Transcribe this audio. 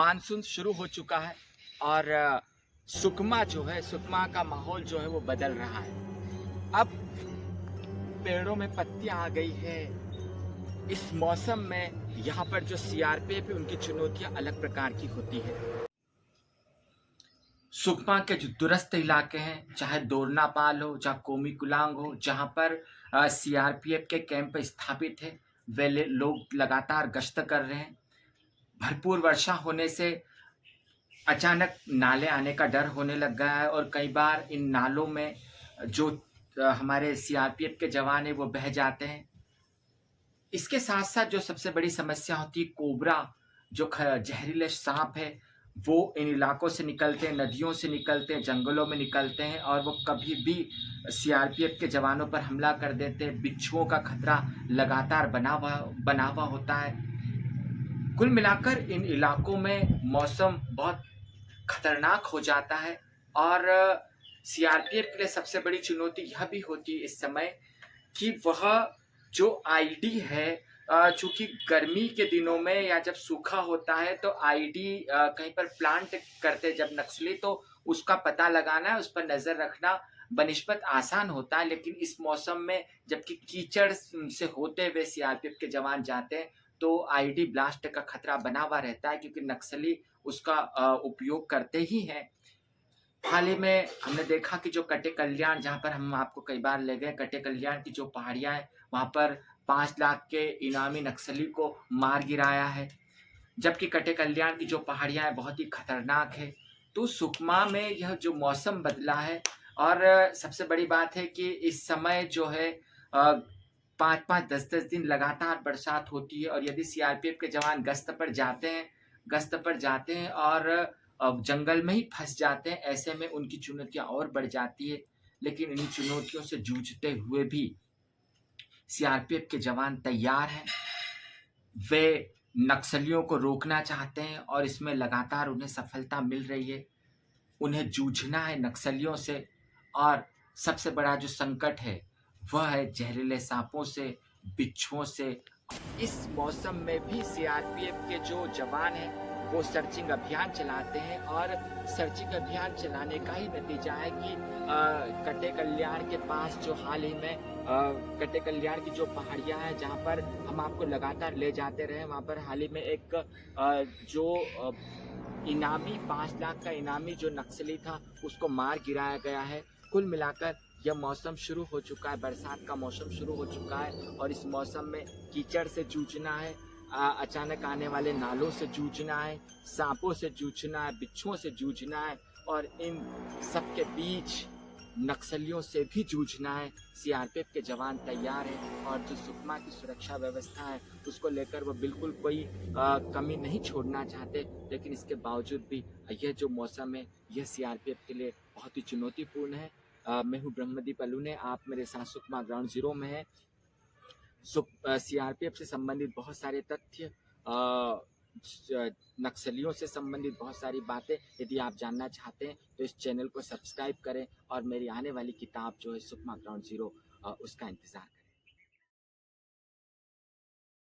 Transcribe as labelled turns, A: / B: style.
A: Monsoon शुरू हो चुका है और सुकमा जो है, सुकमा का माहौल जो है वो बदल रहा है। अब पेड़ों में पत्तियां आ गई है। इस मौसम में यहाँ पर जो सीआरपीएफ है उनकी चुनौतियां अलग प्रकार की होती है। सुकमा के जो दूरस्थ इलाके हैं, चाहे दोरनापाल हो, चाहे कोमी कुलांग हो, जहाँ पर सीआरपीएफ के कैंप स्थापित है, वे लोग लगातार गश्त कर रहे हैं। भरपूर वर्षा होने से अचानक नाले आने का डर होने लग गया है और कई बार इन नालों में जो हमारे सीआरपीएफ के जवान हैं वो बह जाते हैं। इसके साथ साथ जो सबसे बड़ी समस्या होती है, कोबरा जो जहरीले सांप है, वो इन इलाकों से निकलते हैं, नदियों से निकलते हैं, जंगलों में निकलते हैं और वो कभी भी सीआरपीएफ के जवानों पर हमला कर देते हैं। बिच्छुओं का खतरा लगातार बना हुआ होता है। कुल मिलाकर इन इलाकों में मौसम बहुत खतरनाक हो जाता है और सीआरपीएफ के लिए सबसे बड़ी चुनौती यह भी होती है इस समय कि वह जो आईडी है, चूंकि गर्मी के दिनों में या जब सूखा होता है तो आईडी कहीं पर प्लांट करते जब नक्सली, तो उसका पता लगाना, उस पर नजर रखना बनिस्बत आसान होता है। लेकिन इस मौसम में जबकि कीचड़ से होते हुए सीआरपीएफ के जवान जाते हैं तो आईडी ब्लास्ट का खतरा बना हुआ रहता है, क्योंकि नक्सली उसका उपयोग करते ही हैं। हाल ही में हमने देखा कि जो कटे कल्याण, जहाँ पर हम आपको कई बार ले गए, कटे कल्याण की जो पहाड़ियाँ हैं वहाँ पर 5 लाख के इनामी नक्सली को मार गिराया है। जबकि कटे कल्याण की जो पहाड़ियाँ हैं बहुत ही खतरनाक है। तो सुकमा में यह जो मौसम बदला है और सबसे बड़ी बात है कि इस समय जो है 5-5, 10-10 दिन लगातार बरसात होती है और यदि सीआरपीएफ के जवान गश्त पर जाते हैं और जंगल में ही फंस जाते हैं, ऐसे में उनकी चुनौतियां और बढ़ जाती है। लेकिन इन चुनौतियों से जूझते हुए भी सीआरपीएफ के जवान तैयार हैं। वे नक्सलियों को रोकना चाहते हैं और इसमें लगातार उन्हें सफलता मिल रही है। उन्हें जूझना है नक्सलियों से और सबसे बड़ा जो संकट है वह है जहरीले सांपों से, बिच्छुओं से। इस मौसम में भी सीआरपीएफ के जो जवान हैं वो सर्चिंग अभियान चलाते हैं और सर्चिंग अभियान चलाने का ही नतीजा है कि कटे कल्याण के पास जो हाल ही में कटे कल्याण की जो पहाड़ियां हैं जहां पर हम आपको लगातार ले जाते रहे, वहां पर हाल ही में एक जो इनामी 5 लाख का इनामी जो नक्सली था उसको मार गिराया गया है। कुल मिलाकर यह मौसम शुरू हो चुका है, बरसात का मौसम शुरू हो चुका है और इस मौसम में कीचड़ से जूझना है, अचानक आने वाले नालों से जूझना है, सांपों से जूझना है, बिच्छुओं से जूझना है और इन सब के बीच नक्सलियों से भी जूझना है। सीआरपीएफ के जवान तैयार हैं और जो सुकमा की सुरक्षा व्यवस्था है उसको लेकर वो बिल्कुल कोई कमी नहीं छोड़ना चाहते। लेकिन इसके बावजूद भी यह जो मौसम है यह सीआरपीएफ के लिए बहुत ही चुनौतीपूर्ण है। मैं हूँ ब्रह्मदीप अलूने, आप मेरे साथ सुकमा ग्राउंड जीरो में हैं। सीआरपीएफ से संबंधित बहुत सारे तथ्य, नक्सलियों से संबंधित बहुत सारी बातें यदि आप जानना चाहते हैं तो इस चैनल को सब्सक्राइब करें और मेरी आने वाली किताब जो है सुकमा ग्राउंड जीरो, उसका इंतज़ार करें।